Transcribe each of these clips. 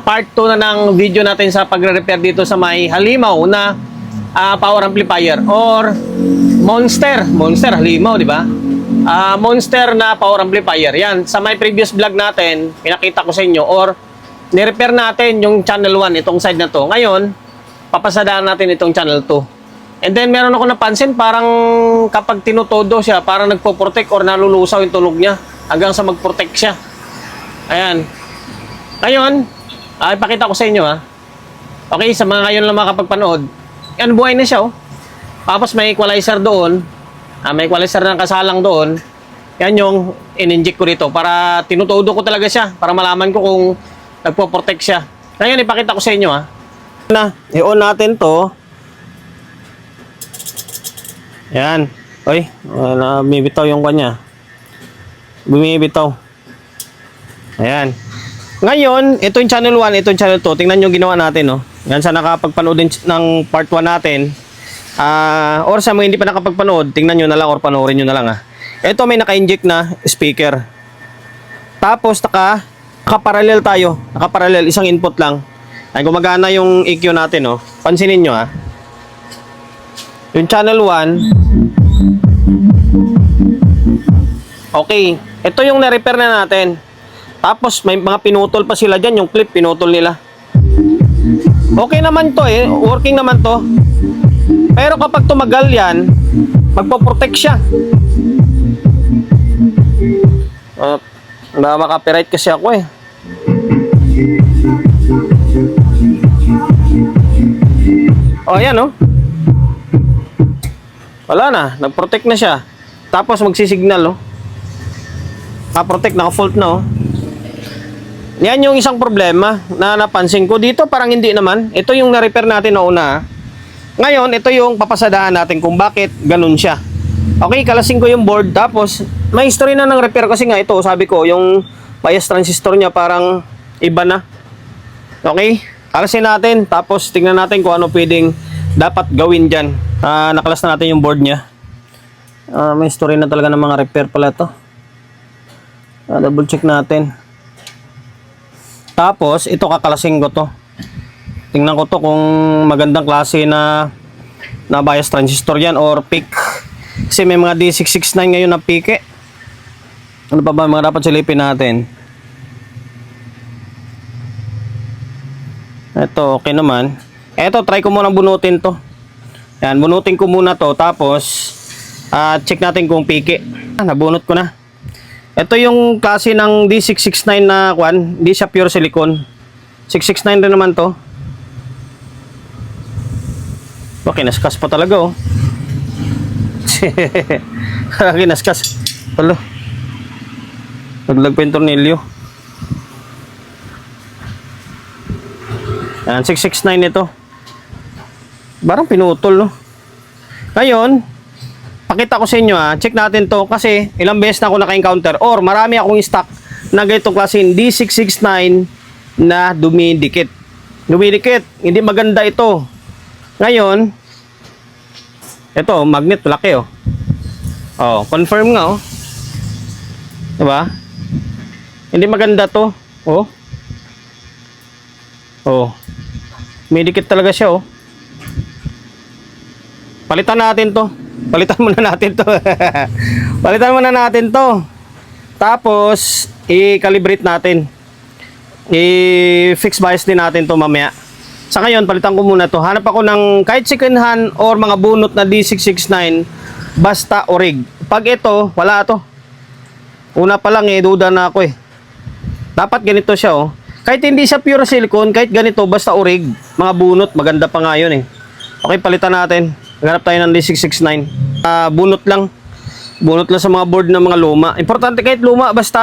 Part 2 na ng video natin sa pagre-repair dito sa may halimaw na power amplifier or Monster halimaw, di ba? Monster na power amplifier. Yan, sa may previous vlog natin, pinakita ko sa inyo or ni-repair natin yung channel 1, itong side na to. Ngayon, papasadaan natin itong channel 2. And then meron ako napansin, parang kapag tinutodo siya, parang nagpo-protect or nalulusaw yung tunog niya hanggang sa mag-protect siya. Ayan. Ngayon, ipakita ko sa inyo ha. Okay, sa mga ngayon lang makapagpanood. Yan, buhay na siya oh. Tapos may equalizer doon. May equalizer na kasalang doon. Yan yung in-inject ko dito para tinutodo ko talaga siya. Para malaman ko kung nagpo-protect siya. Ngayon, ipakita ko sa inyo ha. I-on natin to. Yan. Oy, bumibitaw yung kanya. Bumibitaw. Ayan. Ngayon, ito yung channel 1, ito yung channel 2. Tingnan nyo ginawa natin, no? Yan, sa nakapagpanood din ng part 1 natin. Or sa mga hindi pa nakapagpanood, tingnan nyo na lang or panoorin nyo na lang, ha. Ito may naka-inject na speaker. Tapos, naka-parallel tayo. Naka-parallel, isang input lang. Ay, gumagana yung EQ natin, no? Pansinin nyo, ha. Yung channel 1. Okay. Ito yung na-repair na natin. Tapos may mga pinutol pa sila dyan, yung clip pinutol nila. Okay naman to eh, working naman to. Pero kapag tumagal yan, magpo-protect siya. Maka-copyright kasi ako eh. Oh, yan oh. Wala na, nag-protect na siya. Tapos magsisignal oh. Naka-protect, naka-fault na oh. Yan yung isang problema na napansin ko. Dito parang hindi naman. Ito yung na-repair natin noona. Ngayon, ito yung papasadaan natin kung bakit ganun siya. Okay, kalasing ko yung board. Tapos, may history na ng repair kasi nga ito. Sabi ko, yung bias transistor niya parang iba na. Okay, kalasin natin. Tapos, tingnan natin kung ano pwedeng dapat gawin dyan. Nakalas na natin yung board niya. May history na talaga ng mga repair pala to. Double check natin. Tapos, ito kakalasing ko to. Tingnan ko to kung magandang klase na bias transistor yan or peak. Kasi may mga D669 ngayon na peak eh. Ano pa ba mga dapat silipin natin? Ito, okay naman. Ito, try ko muna bunutin to. Yan, bunutin ko muna to. Tapos, check natin kung peak. Nabunot ko na. Ito yung klase ng D669 na kwan, hindi siya pure silicone. 669 rin naman to. Okay, naskas pa talaga oh. Kinaskas. Hello. Naglag pa yung tornilyo. Yan, 669 ito. Parang pinutol no. Ngayon, pakita ko sa inyo check natin to kasi ilang beses na ako naka-encounter or marami akong stock na ganitong klase D669 na dumidikit. Dumidikit, hindi maganda ito. Ngayon, ito, magnet, laki oh. Oh, confirm nga oh. Diba? Hindi maganda to. Oh. Oh. Dumidikit talaga siya oh. Palitan natin to. Palitan muna natin to. Palitan muna natin to. Tapos, i-calibrate natin. I-fix bias din natin to mamaya. Sa ngayon, palitan ko muna to. Hanap ako ng kahit second hand or mga bunot na D669 basta orig. Pag ito, wala to. Una pa lang duda na ako eh. Dapat ganito siya oh. Kahit hindi siya pure silicone, kahit ganito basta orig. Mga bunot, maganda pa nga yun eh. Okay, palitan natin. Naghanap tayo ng D669. Bunot lang. Bunot lang sa mga board ng mga luma. Importante kahit luma, basta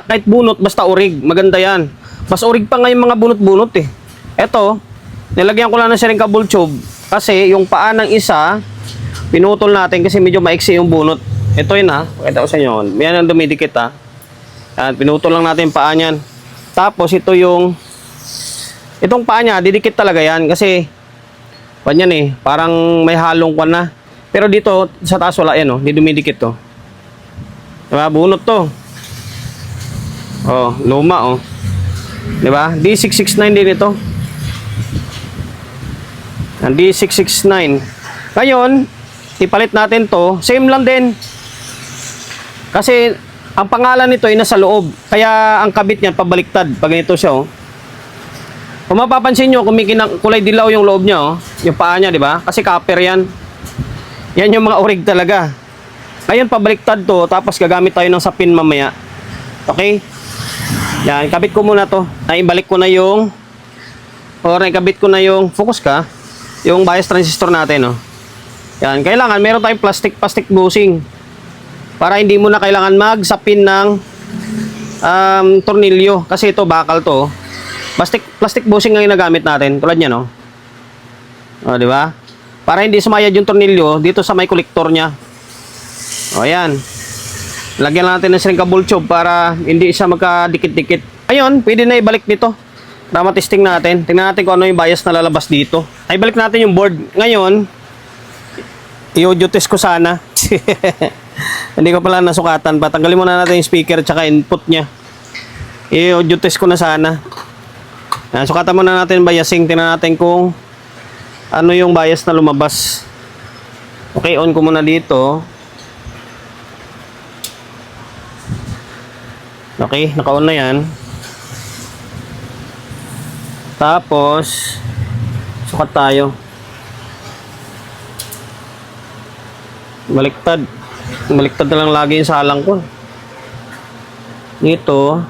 kahit bunot, basta orig. Maganda yan. Mas orig pa nga yung mga bunot-bunot eh. Eto, nilagyan ko lang ng sharing cable tube. Kasi yung paa ng isa, pinutol natin kasi medyo maiksi yung bunot. Ito yun ha. Pakita ko sa inyo. Yan ang dumidikit ha. Yan, pinutol lang natin yung paa niyan. Tapos ito yung, itong paa niya, didikit talaga yan kasi ganyan eh, parang may halong kwan na. Pero dito, sa taas wala yan oh, hindi dumidikit to. Diba, bunot to. Oh, luma oh. Di ba? D669 din ito. Ang D669. Ngayon, ipalit natin to. Same lang din. Kasi, ang pangalan nito ay nasa loob. Kaya, ang kabit niyan, pabaliktad. Pag ganito siya, oh. Kung mapapansin nyo, kulay dilaw yung loob niya, oh. Yung paa niya, di ba? Kasi copper yan. Yan yung mga orig talaga. Ngayon, pabaliktad to. Tapos, gagamit tayo ng sapin mamaya. Okay? Yan, kabit ko muna to. Naibalik ko na yung naikabit ko na yung focus ka. Yung bias transistor natin, oh. Yan, kailangan meron tayong plastic bushing. Para hindi mo na kailangan magsapin ng tornilyo. Kasi ito, bakal to. Plastic bushing ang ginagamit natin. Tulad niyan, oh. O, di ba? Para hindi sumayad yung tornilyo dito sa may kolektor niya. O, yan. Lagyan lang natin ng shrinkable tube para hindi siya magkadikit-dikit. Ayun, pwede na ibalik nito. Para testing natin. Tingnan natin kung ano yung bias na lalabas dito. Ay, balik natin yung board. Ngayon, i-audio test ko sana. Hindi ko pala nasukatan. Patanggalin muna natin yung speaker tsaka input niya. I-audio test ko na sana. Yan, sukatan muna natin yung biasing. Tingnan natin kung ano yung bias na lumabas. Okay, on ko muna dito. Okay, naka-on na yan. Tapos, sukat tayo. Baliktad. Baliktad na lang lagi yung salang ko. Dito,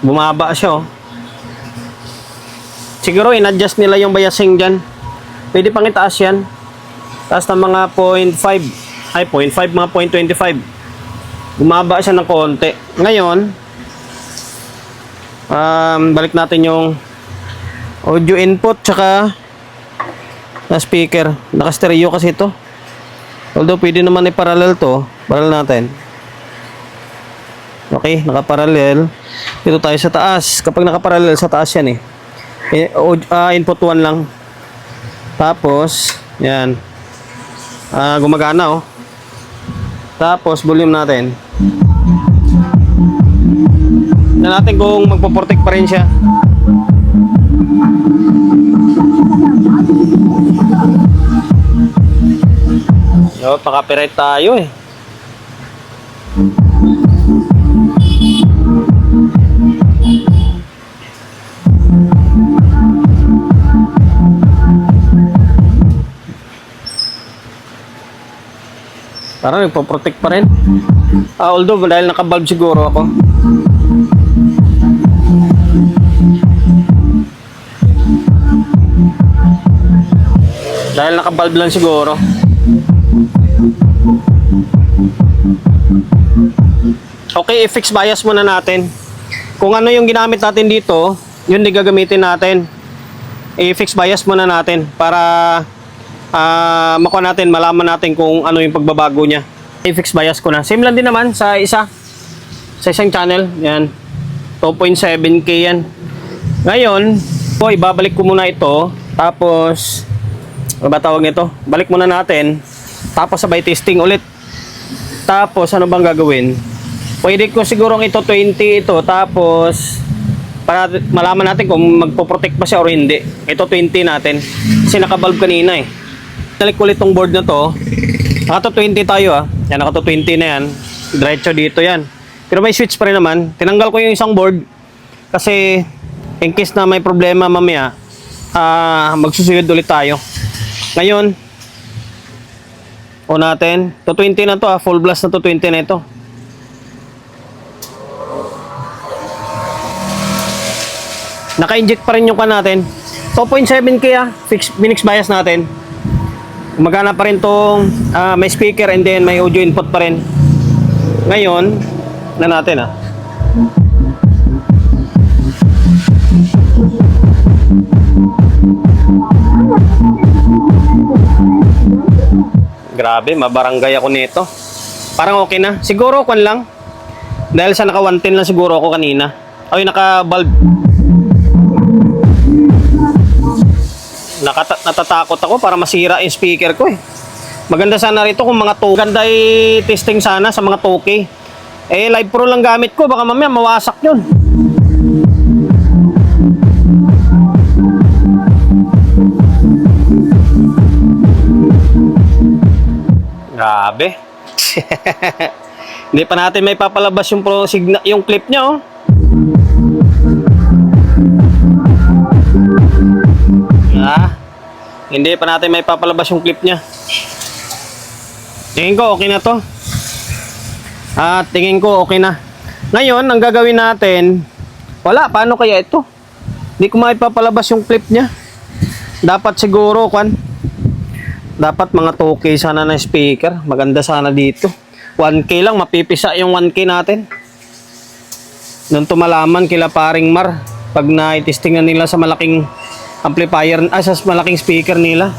bumaba siya, oh. Siguro, in-adjust nila yung biasing dyan. Pwede pang itaas yan. Taas ng mga 0.5. Ay, 0.5, mga 0.25. Bumaba siya ng konti. Ngayon, balik natin yung audio input tsaka na speaker. Naka-stereo kasi ito. Although pwede naman i-parallel to. Parallel natin. Okay, naka-parallel. Dito tayo sa taas. Kapag naka-parallel sa taas yan, input 1 lang. Tapos, yan. Gumagana, oh. Tapos, volume natin. Tignan natin kung magpo-protect pa rin siya. Yo, pa-copyright tayo, eh. Parang nagpo-protect pa rin. Although dahil naka-bulb siguro ako. Dahil naka-bulb lang siguro. Okay, i-fix bias muna natin. Kung ano yung ginamit natin dito, yun din gagamitin natin. I-fix bias muna natin para makuha natin, malaman natin kung ano yung pagbabago niya. I-fix bias ko na. Same lang din naman sa isang channel. Yan. 2.7K yan. Ngayon, ibabalik ko muna ito. Tapos, ano ba tawag nito? Balik muna natin. Tapos sabay testing ulit. Tapos, ano bang gagawin? Pwede ko sigurong ito 20 ito. Tapos, para malaman natin kung magpo-protect ba siya o hindi. Ito 20 natin. Kasi naka-bulb kanina, eh. Nalik ulit tong board na to. Naka 20 tayo, ah. Yan, naka 20 na yan. Diretso dito yan. Pero may switch pa rin naman. Tinanggal ko yung isang board. Kasi, in case na may problema mamaya, magsusuyod ulit tayo. Ngayon, o natin. To 20 na to, full blast na to 20 na ito. Naka-inject pa rin yung kan natin. 2.7K, minix bias natin. Gumagana pa rin tong may speaker and then may audio input pa rin. Ngayon, na natin, Grabe, mabarangay ako nito. Parang okay na. Siguro kwan lang. Dahil sa naka 110 lang siguro ako kanina. Ay, naka bulb. Natatakot ako para masira yung speaker ko, eh. Maganda sana rito kung mga 2K. Maganda i-testing sana sa mga 2K. Eh, Live Pro lang gamit ko. Baka mamaya mawasak yun. Grabe. Hindi pa natin may papalabas yung yung clip niya, oh. Hindi pa natin may papalabas yung clip niya. Tingin ko okay na to. Tingin ko okay na. Ngayon, ang gagawin natin, wala, paano kaya ito? Hindi ko maipapalabas yung clip niya. Dapat siguro, dapat mga 2K sana na speaker. Maganda sana dito. 1K lang, mapipisa yung 1K natin. Doon tumalaman kila paring Mar. Pag na-testing na nila sa malaking amplifier, sa malaking speaker nila.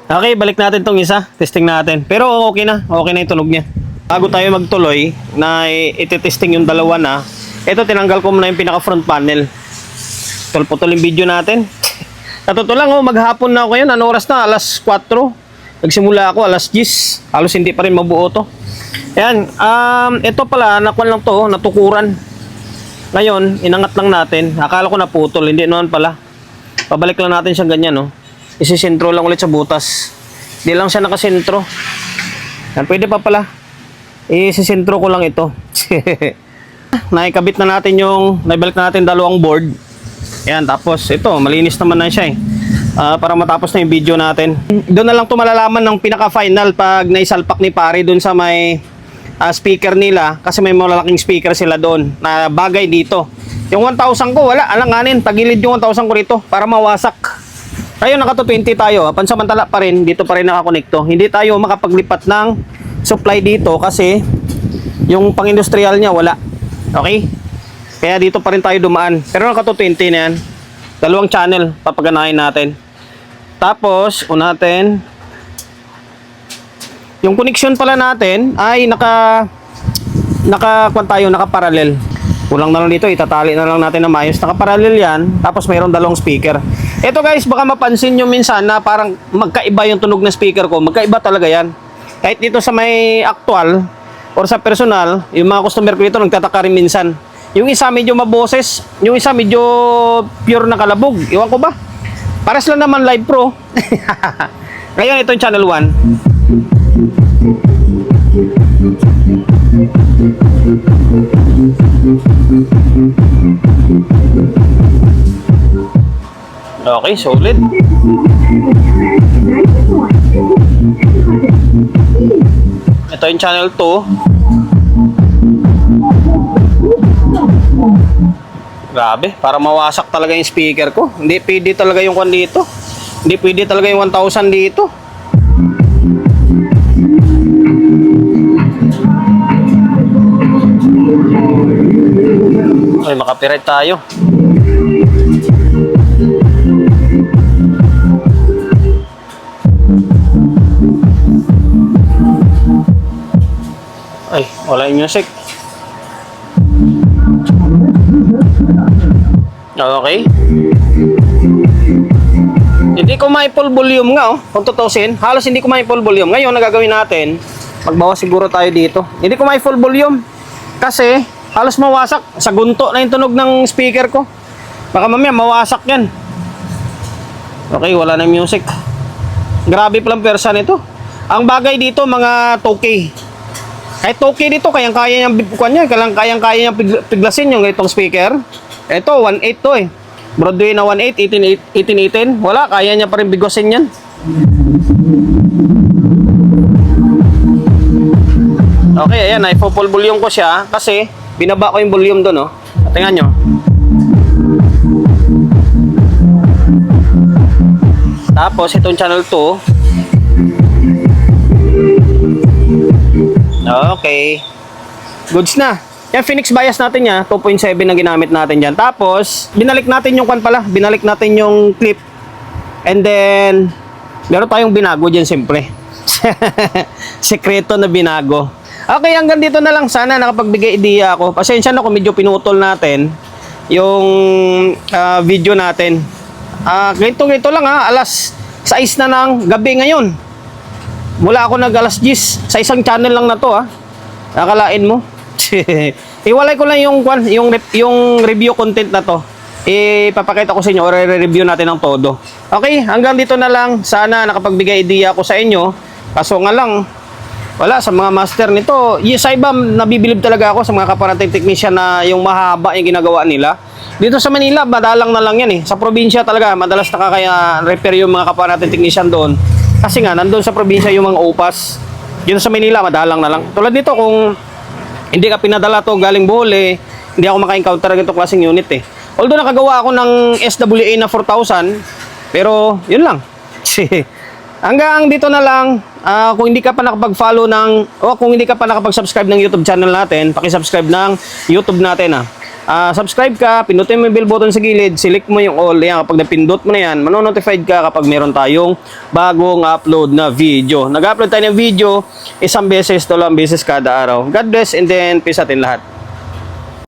Okay, balik natin tong isa. Testing natin. Pero okay na yung tunog niya. Bago tayo magtuloy na iti-testing yung dalawa na, ito tinanggal ko muna yung pinaka front panel. Putol yung video natin. Natuto lang, maghapon na ako ngayon. Ano oras na? Alas 4. Nagsimula ako alas 10. Halos hindi pa rin mabuo to. Ayan, ito pala, nakuha lang to, natukuran. Ngayon, inangat lang natin. Akala ko naputol, hindi naman pala. Pabalik lang natin siya ganyan, no. Isisentro lang ulit sa butas. Hindi lang siya nakasentro. Yan, pwede pa pala. Isisentro ko lang ito. Naikabit na natin naibalik na natin dalawang board. Ayan, tapos ito, malinis naman na siya eh. Para matapos na yung video natin. Doon na lang ito malalaman ng pinaka-final pag naisalpak ni pare doon sa may speaker nila. Kasi may malalaking speaker sila doon na bagay dito. Yung 1,000 ko, wala. Alanganin, tagilid yung 1,000 ko rito para mawasak. Tayo naka 220 tayo. Pansamantala pa rin, dito pa rin nakakonekto. Hindi tayo makapaglipat ng supply dito kasi yung pang-industrial niya wala. Okay? Kaya dito pa rin tayo dumaan. Pero naka 220 na yan. Dalawang channel, papaganahin natin. Tapos, unatin. Yung connection pala natin ay naka-parallel. Kulang na lang dito, itatali na lang natin na maayos. Naka-parallel yan, tapos mayroon dalawang speaker. Ito guys, baka mapansin nyo minsan na parang magkaiba yung tunog ng speaker ko. Magkaiba talaga yan. Kahit dito sa may actual or sa personal, yung mga customer ko dito nagtataka rin minsan. Yung isa medyo maboses, yung isa medyo pure na kalabog. Iwan ko ba? Pares lang naman Live Pro. Ngayon, ito yung channel 1. Okay, solid. Ito yung channel 2. Grabe, para mawasak talaga yung speaker ko. Hindi pwede talaga yung kwan dito. Hindi pwede talaga yung 1,000 dito. Ay, makapirate tayo. Ay, wala yung music. Okay. Hindi ko may full volume nga, kung tutusin. Halos hindi ko may full volume. Ngayon, nagagawin natin, magbawas siguro tayo dito. Hindi ko may full volume. Kasi, halos mawasak. Sa gunto na yung tunog ng speaker ko. Baka mamaya mawasak yan. Okay, wala na music. Grabe palang persa nito. Ang bagay dito, mga 2K. Kahit 2K dito, kayang-kaya niyang kayang-kaya niyang piglasin yung itong speaker. Ito, 1.8 to eh. Broadway na 1.8, 1818. Wala, kaya niya pa rin bigosin yan. Okay, ayan, i-full volume ko siya kasi binaba ko yung volume doon, oh. Tingnan nyo. Tapos, itong channel 2. Okay. Goods na. Yan, Phoenix bias natin niya, 2.7 ang ginamit natin dyan. Tapos, binalik natin yung binalik natin yung clip. And then, meron tayong binago dyan, siyempre. Sekreto na binago. Okay, hanggang dito na lang. Sana nakapagbigay idea ako. Pasensya na kung medyo pinutol natin yung video natin. Ganito lang alas 6 na ng gabi ngayon. Mula ako nag alas 10 sa isang channel lang na to Nakalain mo. Iwalay ko lang yung review content na to. Ipapakita ko sa inyo or i-review natin ng todo. Okay, hanggang dito na lang. Sana nakapagbigay idea ako sa inyo. Kaso nga lang, wala, sa mga master nito, sa iba, nabibilib talaga ako sa mga kapwa nating technician na yung mahaba yung ginagawa nila. Dito sa Manila, madalang na lang yan eh. Sa probinsya talaga, madalas nakakaya-repair yung mga kapwa nating technician doon. Kasi nga, nandun sa probinsya yung mga upas. Dito sa Manila, madalang na lang. Tulad nito, kung hindi ka pinadala to galing Bohol eh, hindi ako maka-encounter ng itong klaseng unit eh. Although nakagawa ako ng SWA na 4,000, pero yun lang. Hanggang dito na lang. Kung hindi ka pa nakapag-follow kung hindi ka pa nakapag-subscribe ng YouTube channel natin, paki-subscribe ng YouTube natin subscribe ka, pindutin mo yung bell button sa gilid, select mo yung all. Yan, kapag napindot mo na yan, manonotified ka kapag meron tayong bagong upload na video. Nag-upload tayo ng video isang beses, dalawang beses kada araw. God bless and then peace atin lahat.